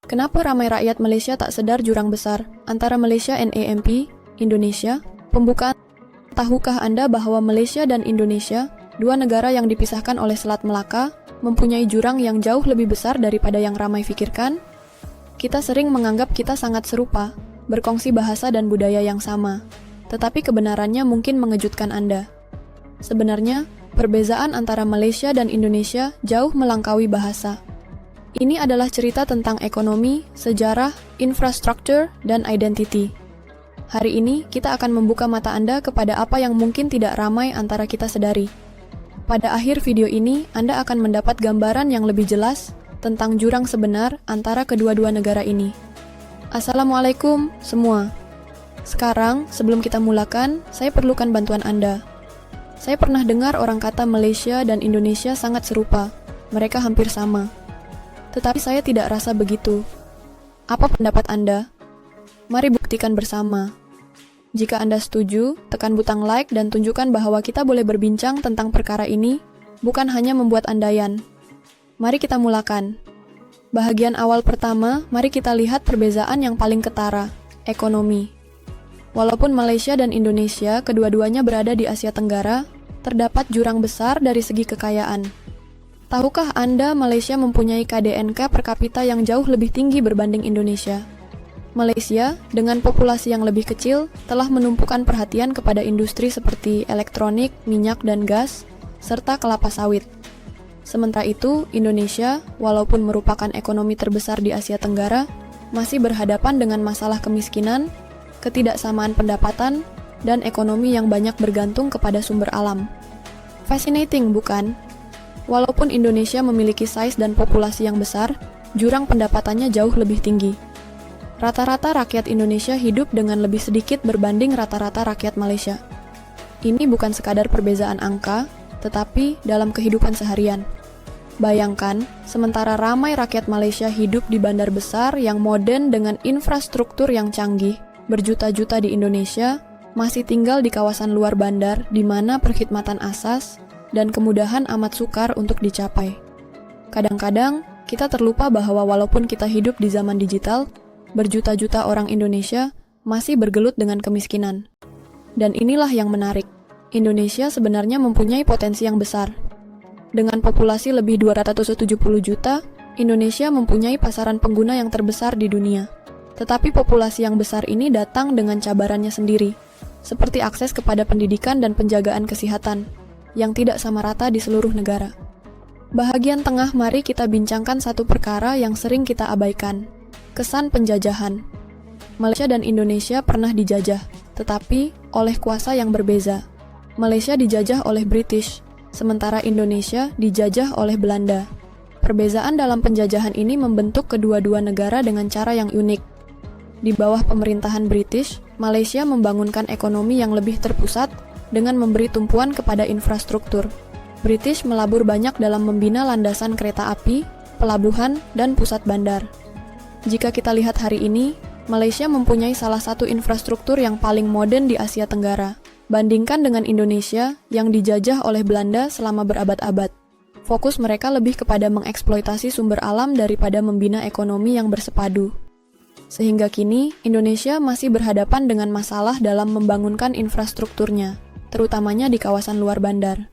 Kenapa ramai rakyat Malaysia tak sedar jurang besar antara Malaysia dan AMP, Indonesia? Pembukaan. Tahukah Anda bahwa Malaysia dan Indonesia, dua negara yang dipisahkan oleh Selat Melaka, mempunyai jurang yang jauh lebih besar daripada yang ramai fikirkan? Kita sering menganggap kita sangat serupa, berkongsi bahasa dan budaya yang sama. Tetapi kebenarannya mungkin mengejutkan Anda. Sebenarnya, perbezaan antara Malaysia dan Indonesia jauh melampaui bahasa. Ini adalah cerita tentang ekonomi, sejarah, infrastruktur, dan identity. Hari ini, kita akan membuka mata Anda kepada apa yang mungkin tidak ramai antara kita sedari. Pada akhir video ini, Anda akan mendapat gambaran yang lebih jelas tentang jurang sebenar antara kedua-dua negara ini. Assalamualaikum semua. Sekarang, sebelum kita mulakan, saya perlukan bantuan Anda. Saya pernah dengar orang kata Malaysia dan Indonesia sangat serupa. Mereka hampir sama. Tetapi saya tidak rasa begitu. Apa pendapat Anda? Mari buktikan bersama. Jika Anda setuju, tekan butang like dan tunjukkan bahwa kita boleh berbincang tentang perkara ini, bukan hanya membuat andaian. Mari kita mulakan. Bahagian awal pertama, mari kita lihat perbezaan yang paling ketara, ekonomi. Walaupun Malaysia dan Indonesia kedua-duanya berada di Asia Tenggara, terdapat jurang besar dari segi kekayaan. Tahukah Anda Malaysia mempunyai KDNK per kapita yang jauh lebih tinggi berbanding Indonesia? Malaysia, dengan populasi yang lebih kecil, telah menumpukan perhatian kepada industri seperti elektronik, minyak dan gas, serta kelapa sawit. Sementara itu, Indonesia, walaupun merupakan ekonomi terbesar di Asia Tenggara, masih berhadapan dengan masalah kemiskinan, ketidaksamaan pendapatan, dan ekonomi yang banyak bergantung kepada sumber alam. Fascinating, bukan? Walaupun Indonesia memiliki size dan populasi yang besar, jurang pendapatannya jauh lebih tinggi. Rata-rata rakyat Indonesia hidup dengan lebih sedikit berbanding rata-rata rakyat Malaysia. Ini bukan sekadar perbedaan angka, tetapi dalam kehidupan seharian. Bayangkan, sementara ramai rakyat Malaysia hidup di bandar besar yang modern dengan infrastruktur yang canggih, berjuta-juta di Indonesia masih tinggal di kawasan luar bandar di mana perkhidmatan asas dan kemudahan amat sukar untuk dicapai. Kadang-kadang, kita terlupa bahwa walaupun kita hidup di zaman digital, berjuta-juta orang Indonesia masih bergelut dengan kemiskinan. Dan inilah yang menarik. Indonesia sebenarnya mempunyai potensi yang besar. Dengan populasi lebih 270 juta, Indonesia mempunyai pasaran pengguna yang terbesar di dunia. Tetapi populasi yang besar ini datang dengan cabarannya sendiri, seperti akses kepada pendidikan dan penjagaan kesehatan, yang tidak sama rata di seluruh negara. Bahagian tengah, mari kita bincangkan satu perkara yang sering kita abaikan, kesan penjajahan. Malaysia dan Indonesia pernah dijajah, tetapi oleh kuasa yang berbeza. Malaysia dijajah oleh British, sementara Indonesia dijajah oleh Belanda. Perbezaan dalam penjajahan ini membentuk kedua-dua negara dengan cara yang unik. Di bawah pemerintahan British, Malaysia membangunkan ekonomi yang lebih terpusat dengan memberi tumpuan kepada infrastruktur. British melabur banyak dalam membina landasan kereta api, pelabuhan, dan pusat bandar. Jika kita lihat hari ini, Malaysia mempunyai salah satu infrastruktur yang paling modern di Asia Tenggara. Bandingkan dengan Indonesia yang dijajah oleh Belanda selama berabad-abad. Fokus mereka lebih kepada mengeksploitasi sumber alam daripada membina ekonomi yang bersepadu. Sehingga kini, Indonesia masih berhadapan dengan masalah dalam membangunkan infrastrukturnya, terutamanya di kawasan luar bandar.